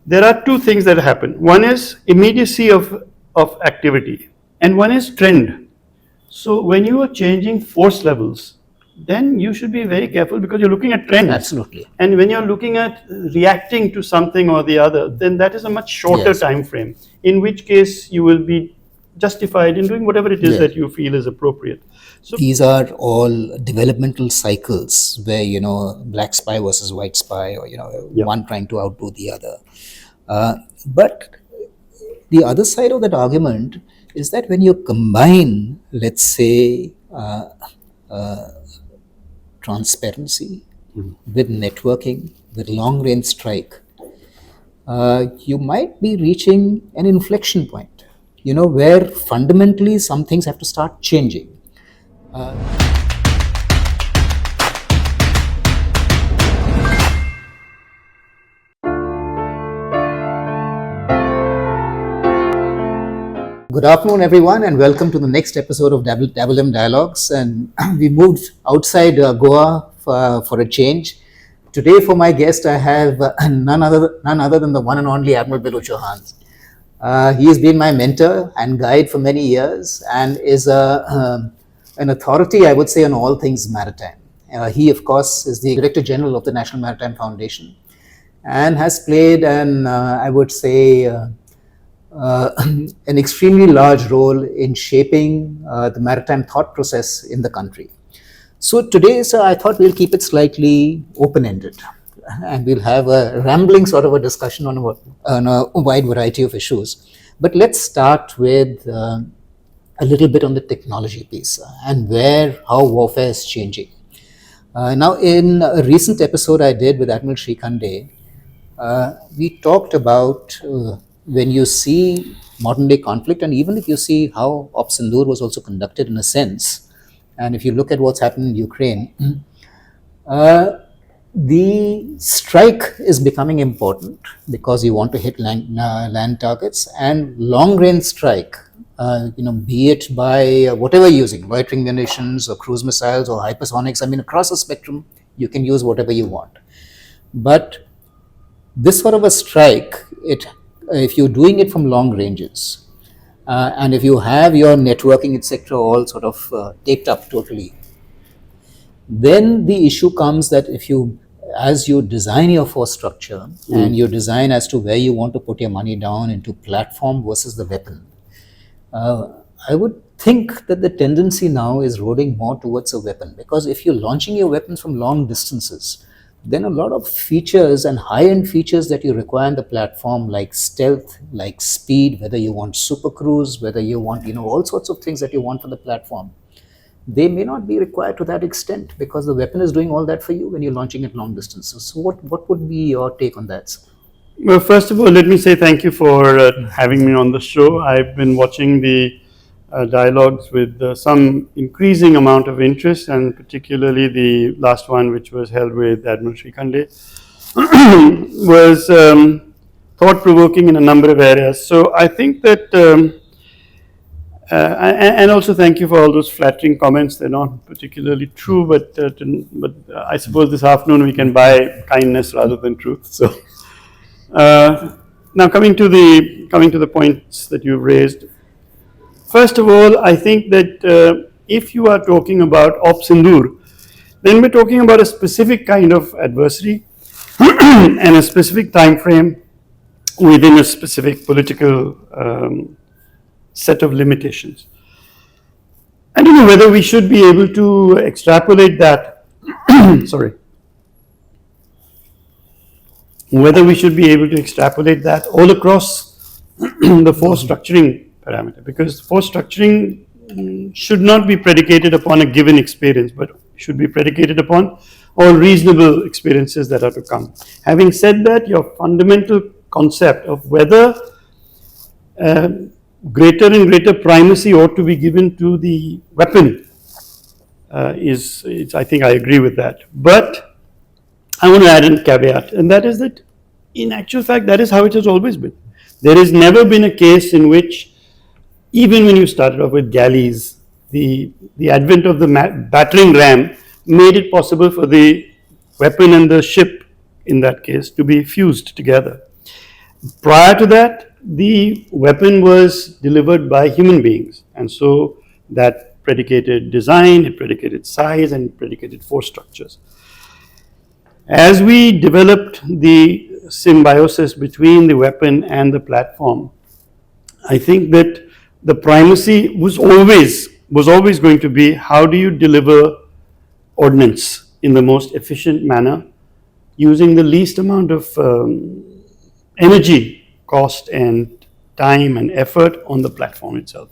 there are two things that happen. One is immediacy of activity, and one is trend. So when you are changing force levels, then you should be very careful because you're looking at trends. Absolutely. And when you're looking at reacting to something or the other, then that is a much shorter time frame, in which case you will be justified in doing whatever it is that you feel is appropriate. So these are all developmental cycles where, black spy versus white spy, or, one trying to outdo the other. But the other side of that argument is that when you combine, let's say, transparency with networking, with long-range strike, you might be reaching an inflection point, where fundamentally some things have to start changing. Good afternoon, everyone, and welcome to the next episode of Double M Dialogues. And we moved outside Goa for a change. Today, for my guest, I have none other than the one and only Admiral Pradeep Chauhan. He has been my mentor and guide for many years, and is an authority, I would say, on all things maritime. He, of course, is the Director General of the National Maritime Foundation, and has played I would say, an extremely large role in shaping the maritime thought process in the country. So today, sir, I thought we'll keep it slightly open-ended, and we'll have a rambling sort of a discussion on a wide variety of issues. But let's start with a little bit on the technology piece and how warfare is changing. Now, in a recent episode I did with Admiral Srikhande, we talked about when you see modern day conflict, and even if you see how Op Sindoor was also conducted in a sense, and if you look at what's happened in Ukraine, the strike is becoming important because you want to hit land targets, and long range strike, be it by whatever you're using, loitering munitions or cruise missiles or hypersonics. I mean, across the spectrum, you can use whatever you want. But this sort of a strike, if you're doing it from long ranges, and if you have your networking, etc., all sort of taped up totally, then the issue comes that as you design your force structure and you design as to where you want to put your money down into platform versus the weapon, I would think that the tendency now is rolling more towards a weapon, because if you're launching your weapons from long distances, then a lot of features and high-end features that you require in the platform, like stealth, like speed, whether you want super cruise, whether you want, all sorts of things that you want for the platform, they may not be required to that extent, because the weapon is doing all that for you when you're launching at long distances. So what would be your take on that? Well, first of all, let me say thank you for having me on the show. I've been watching the dialogues with some increasing amount of interest, and particularly the last one, which was held with Admiral Srikhande, was thought-provoking in a number of areas. So I think that, and also thank you for all those flattering comments. They're not particularly true, but I suppose this afternoon we can buy kindness rather than truth. So now coming to the points that you've raised. First of all, I think that if you are talking about Op Sindoor, then we're talking about a specific kind of adversary and a specific time frame within a specific political set of limitations. I don't know whether we should be able to extrapolate that. Whether we should be able to extrapolate that all across the force structuring parameter, because force structuring should not be predicated upon a given experience, but should be predicated upon all reasonable experiences that are to come. Having said that, your fundamental concept of whether greater and greater primacy ought to be given to the weapon I think I agree with that. But I want to add a caveat, and that is that in actual fact, that is how it has always been. There has never been a case in which, even when you started off with galleys, the advent of the battering ram made it possible for the weapon and the ship, in that case, to be fused together. Prior to that, the weapon was delivered by human beings, and so that predicated design, it predicated size, and it predicated force structures. As we developed the symbiosis between the weapon and the platform, I think that the primacy was always going to be how do you deliver ordnance in the most efficient manner using the least amount of energy, cost, and time and effort on the platform itself.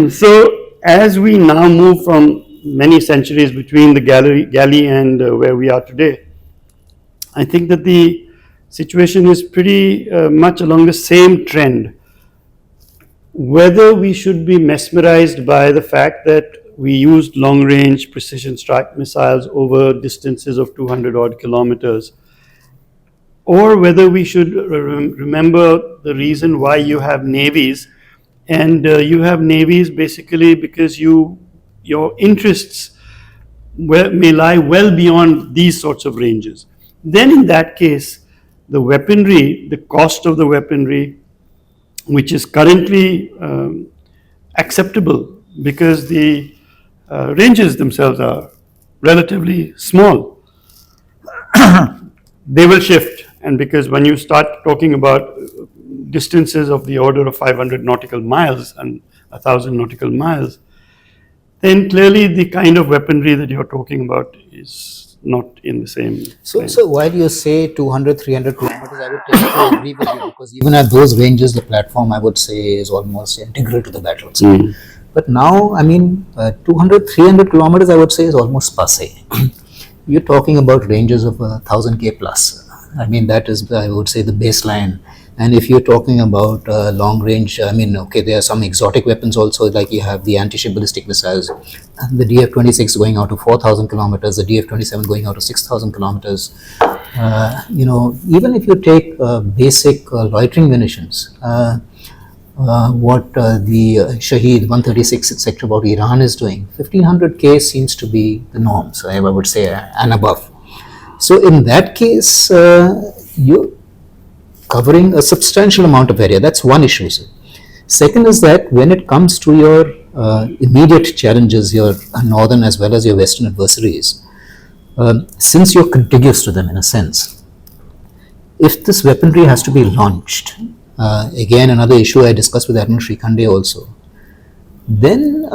So as we now move from many centuries between the galley and where we are today, I think that the situation is pretty much along the same trend. Whether we should be mesmerized by the fact that we used long range precision strike missiles over distances of 200 odd kilometers, or whether we should remember the reason why you have navies, and you have navies basically because your interests may lie well beyond these sorts of ranges. Then in that case, the weaponry, the cost of the weaponry, which is currently acceptable because the ranges themselves are relatively small, they will shift. And because when you start talking about distances of the order of 500 nautical miles and 1,000 nautical miles, then clearly the kind of weaponry that you're talking about is not in the same. So while you say 200, 300 kilometers, I would tend to agree with you, because even at those ranges, the platform, I would say, is almost integral to the battles. But now, I mean, 200, 300 kilometers, I would say, is almost passé. You're talking about ranges of 1,000 K plus. I mean, that is, I would say, the baseline. And if you're talking about long range, I mean, okay, there are some exotic weapons also, like you have the anti-ship ballistic missiles, the DF-26 going out to 4,000 kilometers, the DF-27 going out to 6,000 kilometers. You know, even if you take basic loitering munitions, what the Shaheed 136, etc., about Iran is doing, 1500 K seems to be the norm, so I would say, and above. So in that case, you're covering a substantial amount of area. That's one issue. Second is that when it comes to your immediate challenges, your northern as well as your western adversaries, since you're contiguous to them in a sense, if this weaponry has to be launched, again another issue I discussed with Admiral Srikhande also, then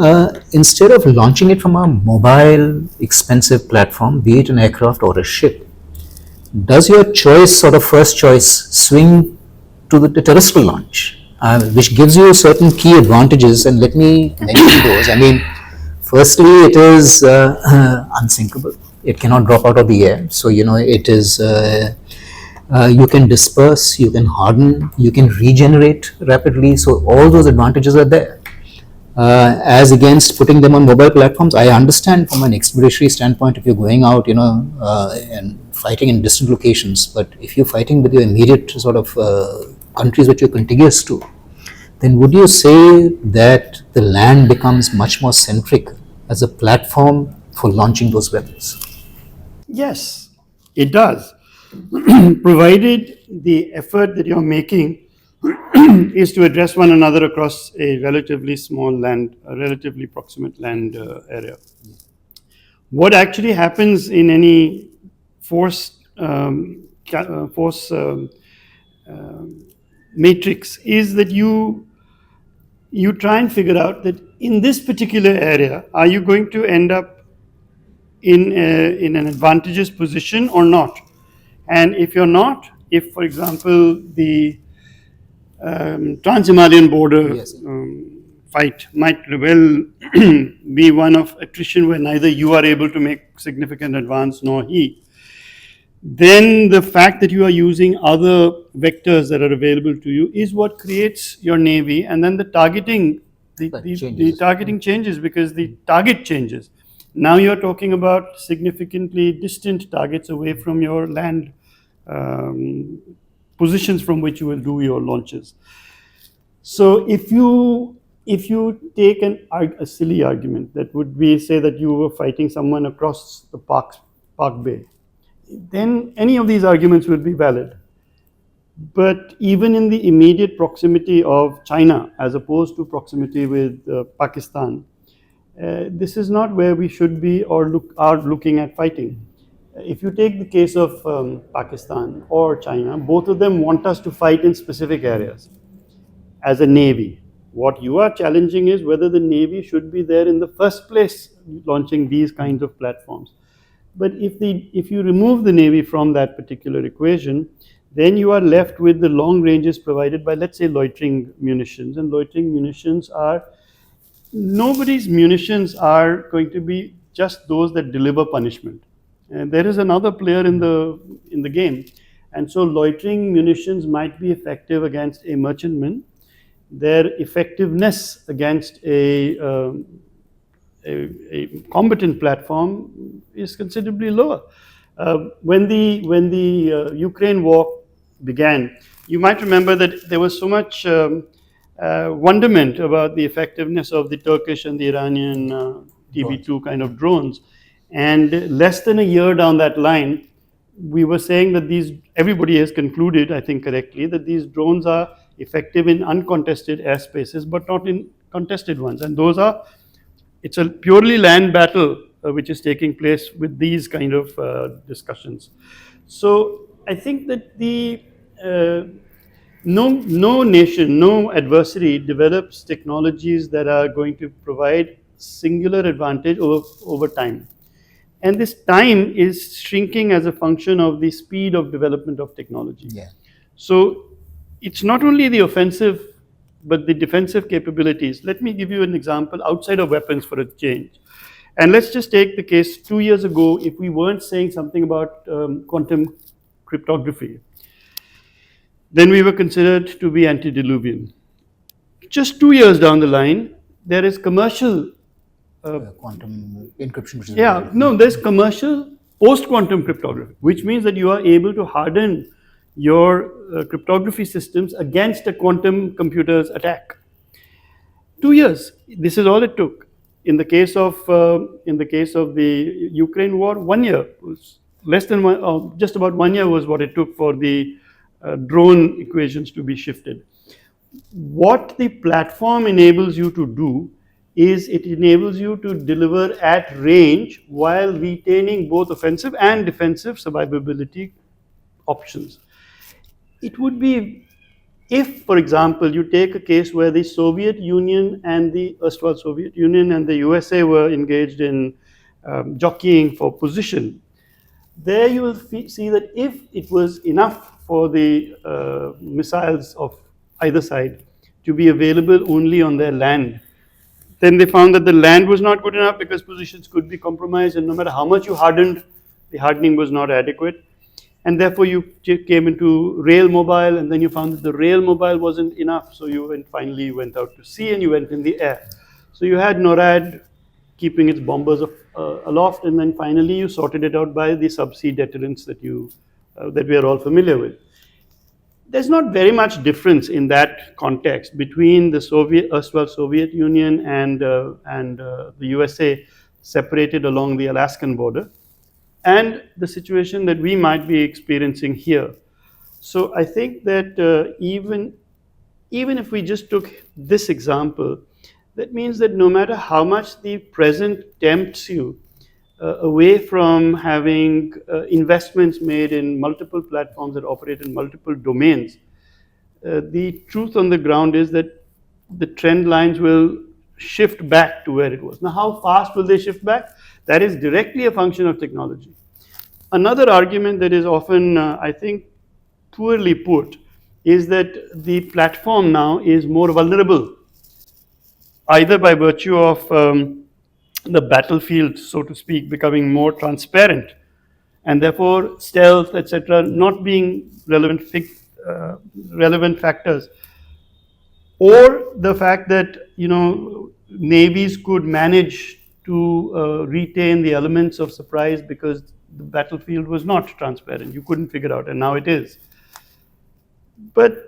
instead of launching it from a mobile, expensive platform, be it an aircraft or a ship, does your choice, sort of first choice, swing to the terrestrial launch, which gives you certain key advantages? And let me mention those. I mean, firstly, it is unsinkable. It cannot drop out of the air. So, you know, it is, you can disperse, you can harden, you can regenerate rapidly. So all those advantages are there. As against putting them on mobile platforms, I understand from an expeditionary standpoint, if you're going out, you know, and fighting in distant locations, but if you're fighting with your immediate sort of countries which you're contiguous to, then would you say that the land becomes much more centric as a platform for launching those weapons? Yes, it does, provided the effort that you're making is to address one another across a relatively small land, a relatively proximate land area. What actually happens in any force matrix is that you try and figure out that in this particular area, are you going to end up in an advantageous position or not? And if you're not, if, for example, the trans-Himalayan border fight might well be one of attrition where neither you are able to make significant advance nor he, then the fact that you are using other vectors that are available to you is what creates your navy, and then the targeting changes because the target changes. Now you're talking about significantly distant targets away from your land positions from which you will do your launches. So if you take a silly argument that would be, say that you were fighting someone across the Park Bay, then any of these arguments would be valid. But even in the immediate proximity of China, as opposed to proximity with Pakistan, this is not where we should be or are looking at fighting. If you take the case of Pakistan or China, both of them want us to fight in specific areas as a navy. What you are challenging is whether the navy should be there in the first place launching these kinds of platforms. But if you remove the navy from that particular equation, then you are left with the long ranges provided by, let's say, loitering munitions. And loitering munitions are, nobody's munitions are going to be just those that deliver punishment. And there is another player in the game, and so loitering munitions might be effective against a merchantman. Their effectiveness against a combatant platform is considerably lower. When the Ukraine war began, you might remember that there was so much wonderment about the effectiveness of the Turkish and the Iranian TB2 kind of drones. And less than a year down that line, we were saying that everybody has concluded, I think correctly, that these drones are effective in uncontested airspaces, but not in contested ones. And it's a purely land battle which is taking place with these kind of discussions. So I think that no nation, no adversary develops technologies that are going to provide singular advantage over time. And this time is shrinking as a function of the speed of development of technology. Yeah. So it's not only the offensive, but the defensive capabilities. Let me give you an example outside of weapons for a change. And let's just take the case 2 years ago, if we weren't saying something about quantum cryptography, then we were considered to be antediluvian. Just 2 years down the line, there is commercial quantum encryption, which is there's commercial post-quantum cryptography, which means that you are able to harden your cryptography systems against a quantum computer's attack. 2 years. This is all it took. In the case of the Ukraine war, 1 year was less than one. Just about 1 year was what it took for the drone equations to be shifted. What the platform enables you to do is it enables you to deliver at range while retaining both offensive and defensive survivability options. It would be, if, for example, you take a case where the Soviet Union and the erstwhile Soviet Union and the USA were engaged in jockeying for position, there you will see that if it was enough for the missiles of either side to be available only on their land, then they found that the land was not good enough because positions could be compromised, and no matter how much you hardened, the hardening was not adequate. And therefore you came into rail mobile, and then you found that the rail mobile wasn't enough, so you finally went out to sea and you went in the air. So you had NORAD keeping its bombers aloft, and then finally you sorted it out by the subsea deterrence that we are all familiar with. There's not very much difference in that context between the erstwhile Soviet Union and the USA separated along the Alaskan border and the situation that we might be experiencing here. So I think that even if we just took this example, that means that no matter how much the present tempts you away from having investments made in multiple platforms that operate in multiple domains, the truth on the ground is that the trend lines will shift back to where it was. Now, how fast will they shift back? That is directly a function of technology. Another argument that is often, I think, poorly put is that the platform now is more vulnerable, either by virtue of the battlefield, so to speak, becoming more transparent, and therefore stealth, etc., not being relevant factors, or the fact that navies could manage to retain the elements of surprise because the battlefield was not transparent. You couldn't figure out, and now it is. But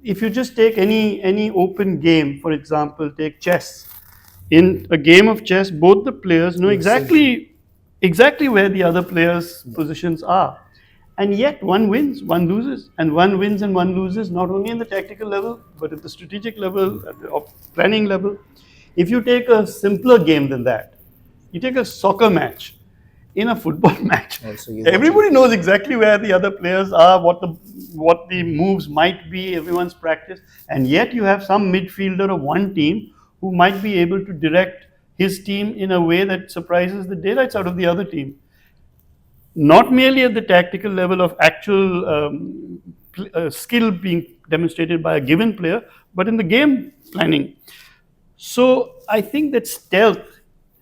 if you just take any open game, for example, take chess. In a game of chess, both the players know exactly where the other players' positions are. And yet one wins, one loses, and one wins and one loses, not only in the tactical level, but at the strategic level, at the planning level. If you take a simpler game than that, you take a soccer match, in a football match, everybody knows exactly where the other players are, what the moves might be, everyone's practice, and yet you have some midfielder of one team who might be able to direct his team in a way that surprises the daylights out of the other team. Not merely at the tactical level of actual skill being demonstrated by a given player, but in the game planning. So I think that stealth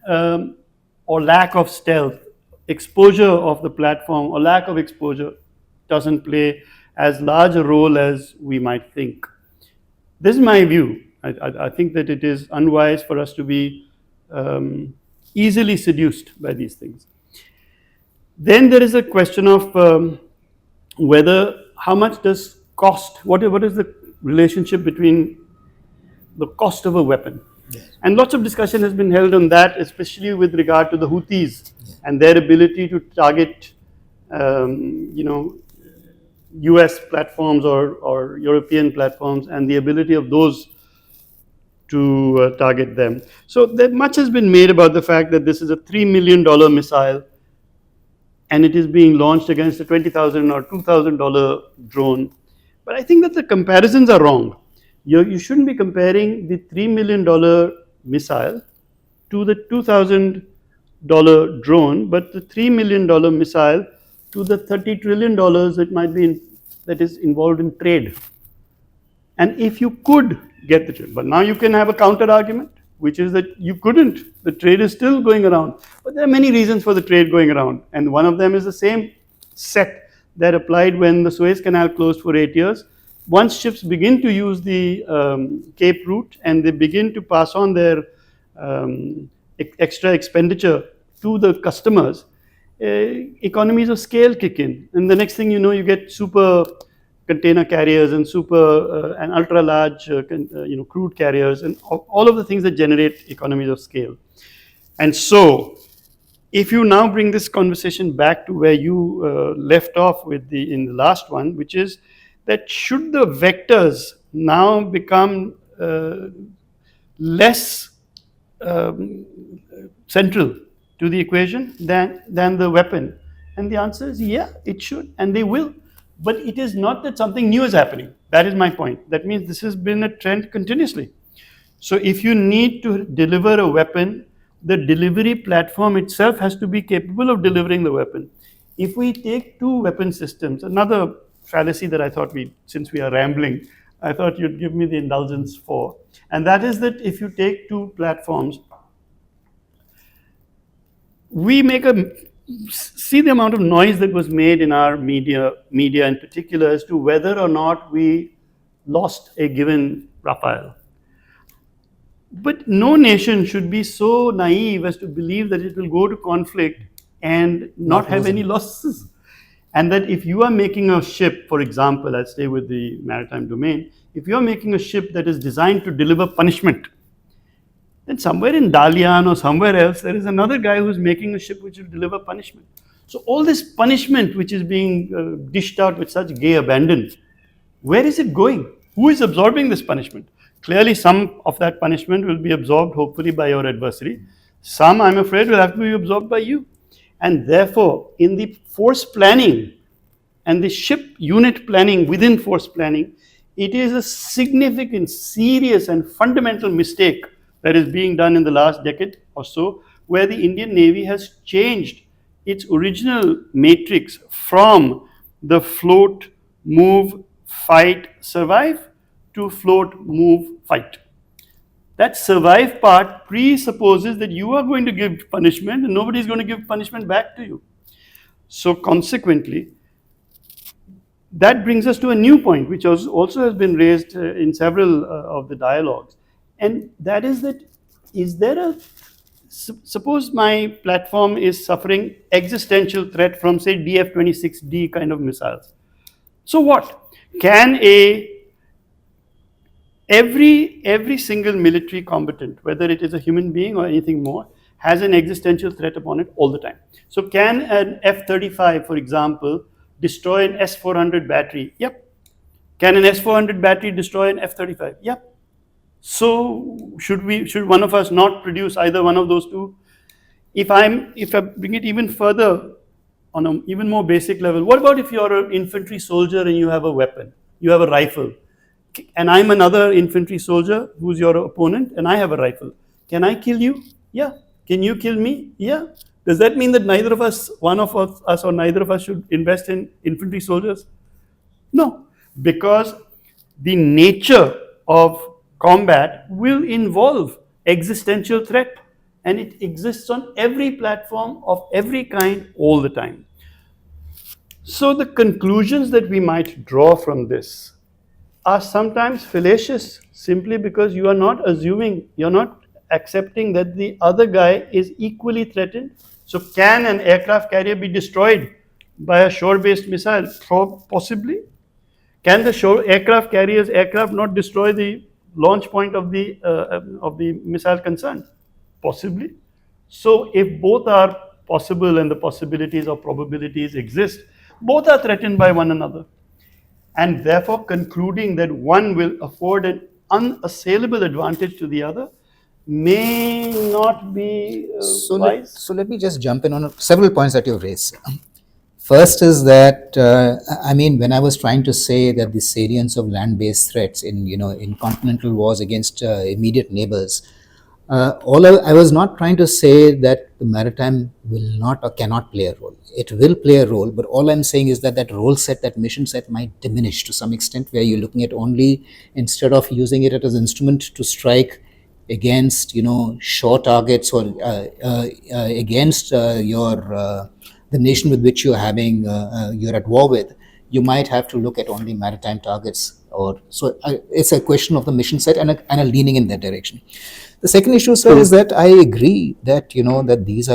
or lack of stealth, exposure of the platform or lack of exposure doesn't play as large a role as we might think. This is my view. I think that it is unwise for us to be easily seduced by these things. Then there is a question of whether, how much does cost, what is the relationship between the cost of a weapon? Yes. And lots of discussion has been held on that, especially with regard to the Houthis and their ability to target, US platforms or European platforms, and the ability of those to target them. So much has been made about the fact that this is a $3 million missile, and it is being launched against a $20,000 or $2,000 drone. But I think that the comparisons are wrong. You shouldn't be comparing the $3 million missile to the $2,000 drone, but the $3 million missile to the $30 trillion that is involved in trade. And if you could get the trade, but now you can have a counter argument, which is that you couldn't. The trade is still going around. But there are many reasons for the trade going around, and one of them is the same set that applied when the Suez Canal closed for 8 years. Once ships begin to use the Cape route and they begin to pass on their extra expenditure to the customers, economies of scale kick in, and the next thing you know, you get super container carriers and super and ultra large crude carriers and all of the things that generate economies of scale. And so if you now bring this conversation back to where you left off with in the last one, which is that should the vectors now become less central to the equation than the weapon? And the answer is yeah, it should, and they will. But it is not that something new is happening. That is my point. That means this has been a trend continuously. So if you need to deliver a weapon, the delivery platform itself has to be capable of delivering the weapon. If we take two weapon systems, another fallacy that I thought since we are rambling, I thought you'd give me the indulgence for, and that is that if you take two platforms, we see the amount of noise that was made in our media in particular as to whether or not we lost a given Rafale. But no nation should be so naive as to believe that it will go to conflict and not have any losses. And that if you are making a ship, for example, let's stay with the maritime domain, if you are making a ship that is designed to deliver punishment, then somewhere in Dalian or somewhere else, there is another guy who's making a ship which will deliver punishment. So all this punishment which is being dished out with such gay abandon, where is it going? Who is absorbing this punishment? Clearly some of that punishment will be absorbed hopefully by your adversary. Some, I'm afraid, will have to be absorbed by you. And therefore, in the force planning and the ship unit planning within force planning, it is a significant, serious and fundamental mistake that is being done in the last decade or so, where the Indian Navy has changed its original matrix from the float, move, fight, survive to float, move, fight. That survive part presupposes that you are going to give punishment and nobody is going to give punishment back to you. So consequently, that brings us to a new point, which also has been raised in several of the dialogues. And that is that, suppose my platform is suffering existential threat from, say, DF-26D kind of missiles. So what? Can every single military combatant, whether it is a human being or anything more, has an existential threat upon it all the time. So can an F-35, for example, destroy an S-400 battery? Yep. Can an S-400 battery destroy an F-35? Yep. So should one of us not produce either one of those two? If I bring it even further on an even more basic level, what about if you're an infantry soldier and you have a weapon, you have a rifle, and I'm another infantry soldier who's your opponent and I have a rifle? Can I kill you? Yeah. Can you kill me? Yeah. Does that mean that neither of us, one of us or neither of us should invest in infantry soldiers? No, because the nature of combat will involve existential threat, and it exists on every platform of every kind all the time. So the conclusions that we might draw from this are sometimes fallacious simply because you are not assuming, you're not accepting that the other guy is equally threatened. So can an aircraft carrier be destroyed by a shore-based missile? Possibly. Can the aircraft carrier's aircraft not destroy the launch point of the missile concerned? Possibly. So if both are possible and the possibilities or probabilities exist, both are threatened by one another. And therefore concluding that one will afford an unassailable advantage to the other may not be wise. So let me just jump in on several points that you've raised. First is that, when I was trying to say that the salience of land-based threats in continental wars against immediate neighbors, I was not trying to say that the maritime will not or cannot play a role. It will play a role, but all I'm saying is that role set, that mission set might diminish to some extent, where you're looking at only, instead of using it as an instrument to strike against, shore targets or against the nation with which you're at war with, you might have to look at only maritime targets. It's a question of the mission set and a leaning in that direction. The second issue, sir, is that I agree that that these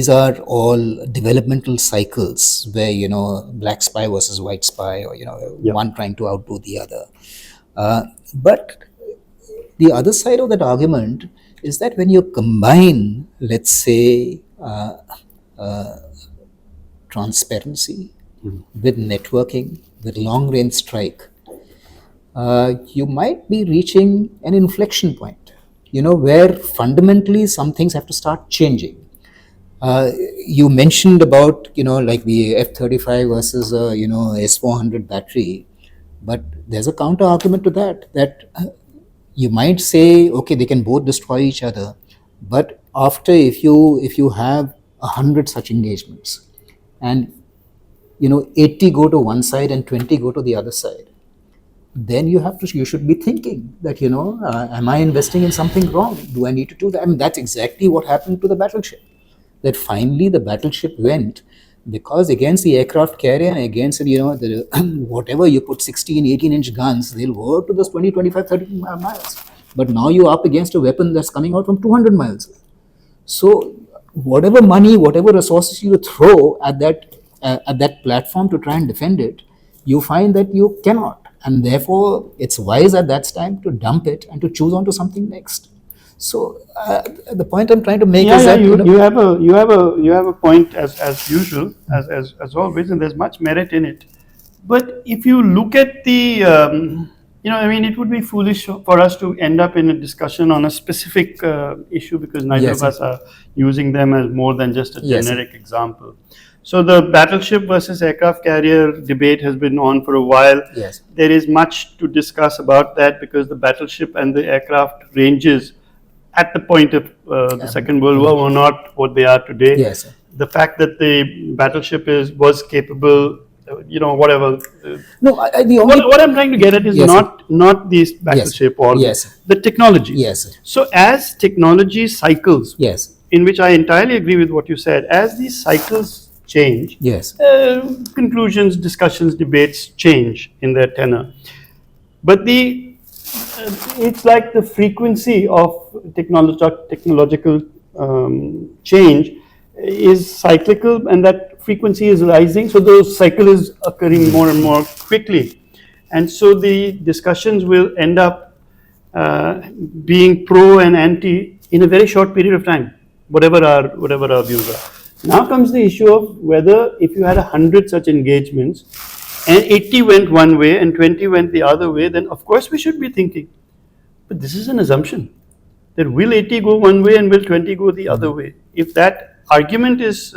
are all developmental cycles where black spy versus white spy, or one trying to outdo the other. But the other side of that argument is that when you combine, let's say, transparency with networking, with long-range strike, you might be reaching an inflection point, where fundamentally some things have to start changing. You mentioned about, like the F-35 versus S-400 battery, but there's a counter argument to that you might say, okay, they can both destroy each other, but if you have 100 such engagements, and 80 go to one side and 20 go to the other side, then you should be thinking that, am I investing in something wrong? Do I need to do that? That's exactly what happened to the battleship. That finally the battleship went because against the aircraft carrier and against whatever you put 16, 18-inch guns, they'll work to those 20, 25, 30 miles. But now you're up against a weapon that's coming out from 200 miles. So whatever money, whatever resources you throw at that platform to try and defend it, you find that you cannot. And therefore, it's wise at that time to dump it and to choose on to something next. So the point I'm trying to make is that you have a point as usual, as always, and there's much merit in it. But if you look at the it would be foolish for us to end up in a discussion on a specific issue, because neither of us are using them as more than just a generic example. So the battleship versus aircraft carrier debate has been on for a while. Yes. There is much to discuss about that, because the battleship and the aircraft ranges at the point of the Second World War were not what they are today. Yes. The fact that the battleship was capable, whatever. No, what I'm trying to get at is not this battleship or the technology. Yes. So as technology cycles, in which I entirely agree with what you said, as these cycles change, conclusions, discussions, debates change in their tenor. But it's like the frequency of technological change is cyclical, and that frequency is rising, so the cycle is occurring more and more quickly, and so the discussions will end up being pro and anti in a very short period of time, whatever our views are. Now comes the issue of whether if you had 100 such engagements and 80 went one way and 20 went the other way, then of course we should be thinking, but this is an assumption, that will 80 go one way and will 20 go the other way? If that argument is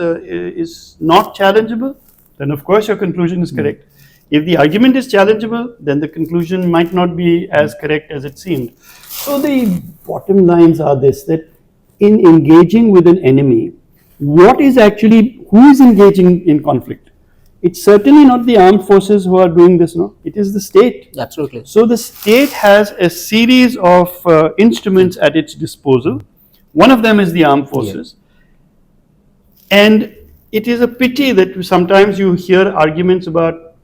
not challengeable, then of course your conclusion is correct. If the argument is challengeable, then the conclusion might not be as correct as it seemed. So the bottom lines are this, that in engaging with an enemy, what is actually, who is engaging in conflict? It's certainly not the armed forces who are doing this, no? It is the state. Absolutely. So the state has a series of instruments at its disposal. One of them is the armed forces. Yeah. And it is a pity that sometimes you hear arguments about,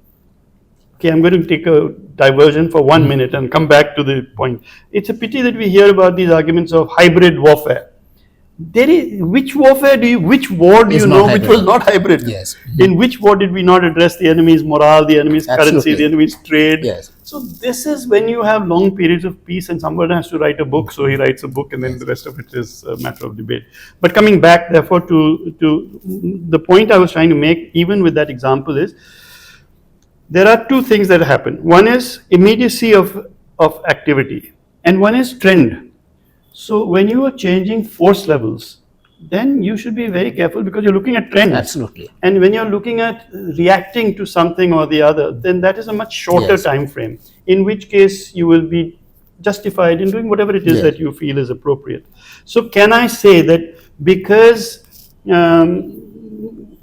okay, I'm going to take a diversion for 1 minute and come back to the point. It's a pity that we hear about these arguments of hybrid warfare. There is, which warfare do you, which war do you know which was not hybrid? Yes. In which war did we not address the enemy's morale, the enemy's currency, the enemy's trade? Yes. So this is when you have long periods of peace and someone has to write a book, so he writes a book and then the rest of it is a matter of debate. But coming back therefore to the point I was trying to make, even with that example, is there are two things that happen. One is immediacy of activity and one is trend. So when you are changing force levels, then you should be very careful because you're looking at trends. Absolutely. And when you're looking at reacting to something or the other, then that is a much shorter time frame, in which case you will be justified in doing whatever it is that you feel is appropriate. So can I say that because 20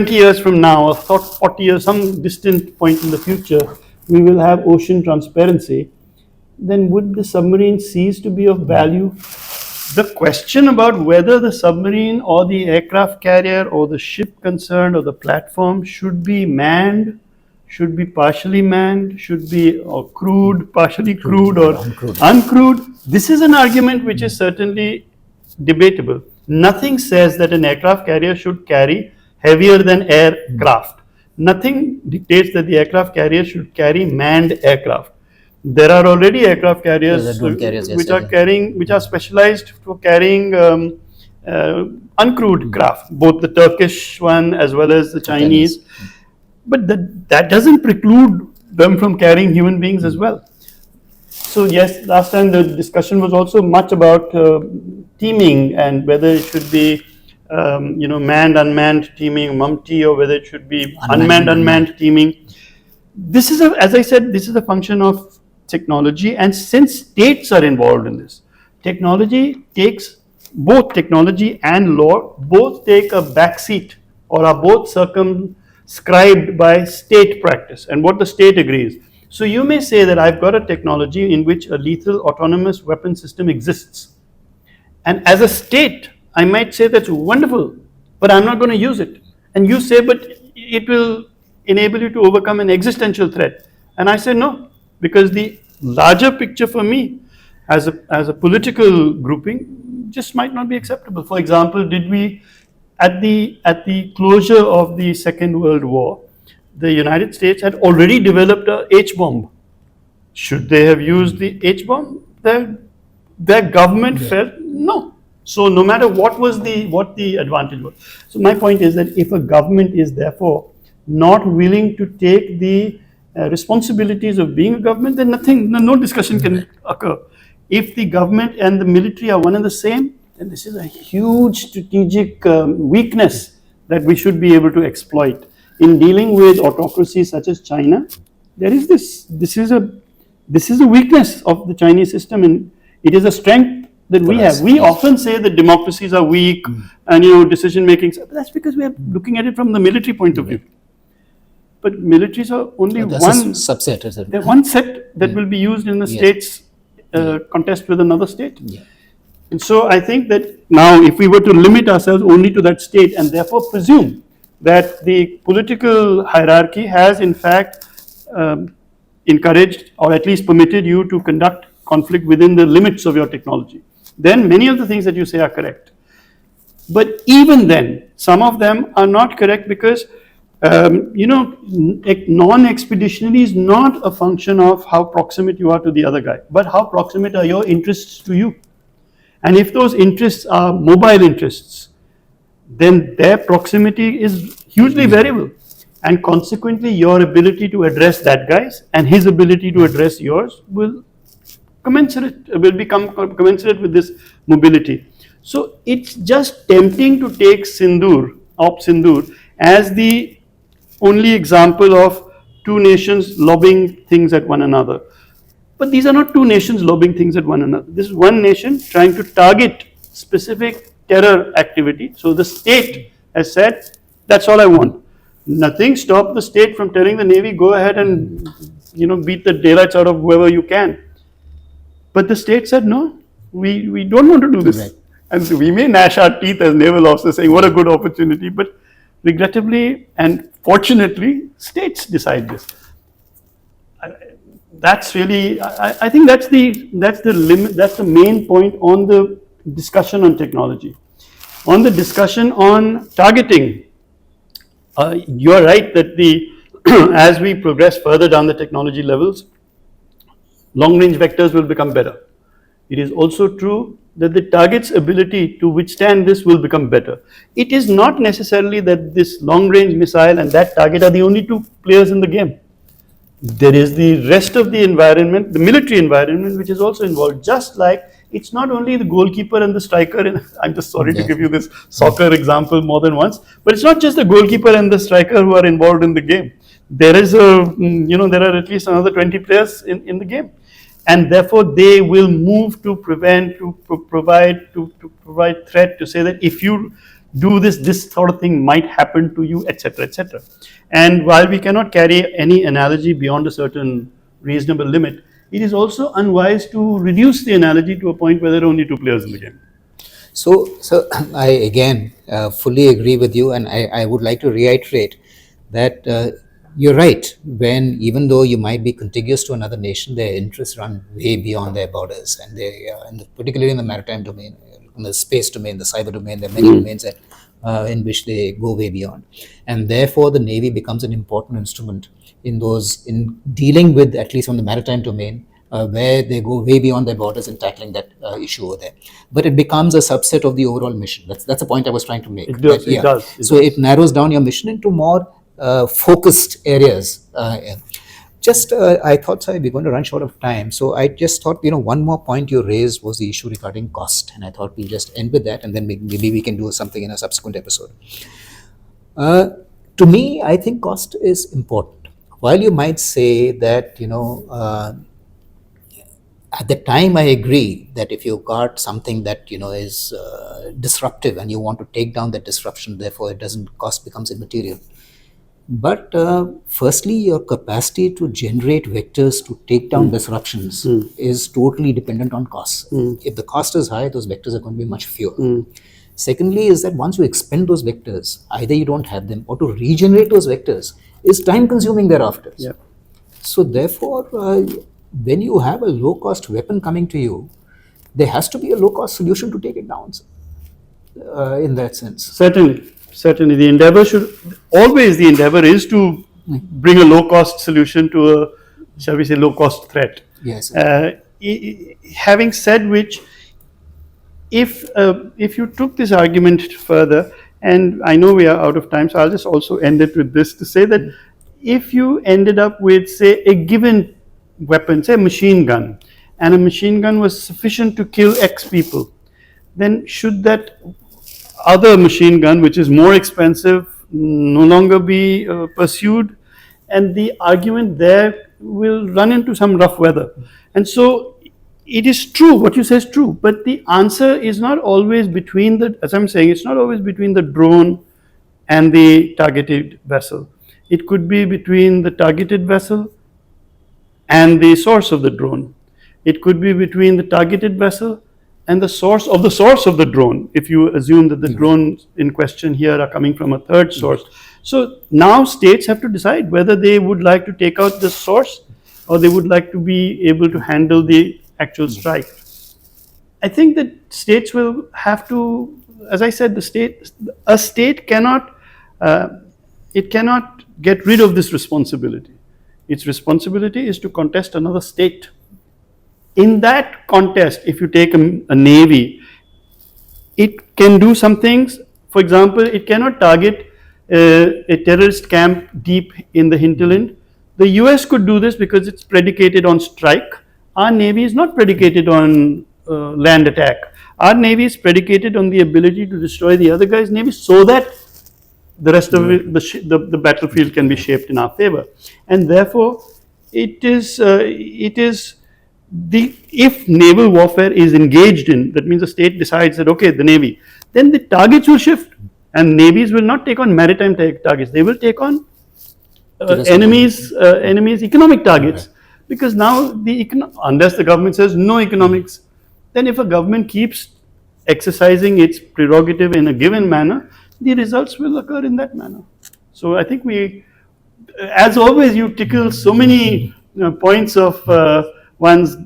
years from now, or 40 years, some distant point in the future, we will have ocean transparency, then would the submarine cease to be of value? The question about whether the submarine or the aircraft carrier or the ship concerned or the platform should be manned, should be partially manned, should be crewed, partially crewed or uncrewed, this is an argument which is certainly debatable. Nothing says that an aircraft carrier should carry heavier than aircraft. Nothing dictates that the aircraft carrier should carry manned aircraft. There are already aircraft carriers which are specialized for carrying uncrewed craft, both the Turkish one as well as the Chinese. But that doesn't preclude them from carrying human beings as well. So yes, last time the discussion was also much about teaming and whether it should be manned, unmanned teaming, MUMT, or whether it should be unmanned teaming. This is, as I said, this is a function of technology, and since states are involved in this, both technology and law both take a backseat or are both circumscribed by state practice and what the state agrees. So you may say that I've got a technology in which a lethal autonomous weapon system exists, and as a state I might say that's wonderful, but I'm not going to use it. And you say, but it will enable you to overcome an existential threat. And I say no, because the larger picture for me as a political grouping just might not be acceptable. For example, did we, at the closure of the Second World War, the United States had already developed a H-bomb. Should they have used the H-bomb? Their government felt no. So no matter what the advantage was. So my point is that if a government is therefore not willing to take the responsibilities of being a government, then no discussion can occur. If the government and the military are one and the same, then this is a huge strategic weakness that we should be able to exploit. In dealing with autocracies such as China, there is this is a weakness of the Chinese system, and it is a strength that we have. We often say that democracies are weak and decision making. That's because we are looking at it from the military point of view. But militaries are only one subset. They're one set that will be used in the state's contest with another state. And so I think that now if we were to limit ourselves only to that state and therefore presume that the political hierarchy has in fact encouraged or at least permitted you to conduct conflict within the limits of your technology, then many of the things that you say are correct. But even then, some of them are not correct because non-expeditionary is not a function of how proximate you are to the other guy, but how proximate are your interests to you. And if those interests are mobile interests, then their proximity is hugely variable. And consequently, your ability to address that guy's and his ability to address yours will become commensurate with this mobility. So it's just tempting to take Sindoor, as the only example of two nations lobbing things at one another. But these are not two nations lobbing things at one another. This is one nation trying to target specific terror activity. So the state has said, that's all I want. Nothing stopped the state from telling the Navy, go ahead and beat the daylights out of whoever you can. But the state said, no, we don't want to do this. Right. And so we may gnash our teeth as naval officers saying, what a good opportunity. But regrettably and fortunately, states decide this. That's really, I think that's the limit, that's the main point on the discussion on technology. On the discussion on targeting, you're right that as we progress further down the technology levels, long-range vectors will become better. It is also true that the target's ability to withstand this will become better. It is not necessarily that this long-range missile and that target are the only two players in the game. There is the rest of the environment, the military environment, which is also involved. Just like it's not only the goalkeeper and the striker. I'm just sorry to give you this soccer example more than once, but it's not just the goalkeeper and the striker who are involved in the game. There is there are at least another 20 players in the game, and therefore they will move to prevent, to provide threat, to say that if you do this sort of thing might happen to you, etc., etc. And while we cannot carry any analogy beyond a certain reasonable limit, it is also unwise to reduce the analogy to a point where there are only two players in the game. So I again fully agree with you, and I would like to reiterate that you're right. When even though you might be contiguous to another nation, their interests run way beyond their borders, and particularly in the maritime domain, in the space domain, the cyber domain, there are many domains that in which they go way beyond, and therefore the Navy becomes an important instrument in dealing with, at least on the maritime domain, where they go way beyond their borders in tackling that issue over there. But it becomes a subset of the overall mission. That's the point I was trying to make. It does. It does. It narrows down your mission into more focused areas. I thought, sorry, we're going to run short of time. So I just thought, one more point you raised was the issue regarding cost. And I thought we'll just end with that, and then maybe we can do something in a subsequent episode. To me, I think cost is important. While you might say that, at the time I agree that if you've got something that, is disruptive and you want to take down that disruption, therefore cost becomes immaterial. But firstly, your capacity to generate vectors to take down disruptions is totally dependent on costs. If the cost is high, those vectors are going to be much fewer. Secondly is that once you expend those vectors, either you don't have them, or to regenerate those vectors is time consuming thereafter. Yeah. So therefore, when you have a low cost weapon coming to you, there has to be a low cost solution to take it down in that sense. Certainly, the endeavor is to bring a low-cost solution to a, shall we say, low-cost threat. Yes. Having said which, if you took this argument further, and I know we are out of time, so I'll just also end it with this, to say that if you ended up with, say, a given weapon, say a machine gun, and a machine gun was sufficient to kill X people, then should that other machine gun, which is more expensive, no longer be pursued? And the argument there will run into some rough weather. And so it is true, what you say is true, but the answer is not always between as I'm saying, it's not always between the drone and the targeted vessel. It could be between the targeted vessel and the source of the drone. It could be between the targeted vessel and the source of the drone, if you assume that the drones in question here are coming from a third source. So now states have to decide whether they would like to take out the source, or they would like to be able to handle the actual strike. I think that states will have to, as I said, a state cannot get rid of this responsibility. Its responsibility is to contest another state. In that contest, if you take a navy, it can do some things For example, it cannot target a terrorist camp deep in the hinterland. The US could do this because it's predicated on strike. Our Navy is not predicated on land attack. Our Navy is predicated on the ability to destroy the other guy's Navy so that the rest of it, the battlefield can be shaped in our favor. And therefore, it is if naval warfare is engaged in, that means the state decides that, okay, the Navy, then the targets will shift. And navies will not take on maritime targets, they will take on enemies' economic targets. Because now, unless the government says no economics, then if a government keeps exercising its prerogative in a given manner, the results will occur in that manner. So I think as always, you tickle so many points of one's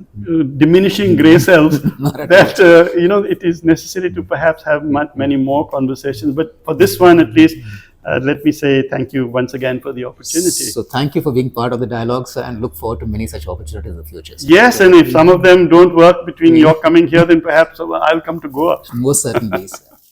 diminishing gray cells that it is necessary to perhaps have many more conversations. But for this one, at least, let me say thank you once again for the opportunity. So thank you for being part of the dialogue, sir, and look forward to many such opportunities in the future. Sir. Yes, and if some of them don't work between your coming here, then perhaps I'll come to Goa. Most certainly, sir.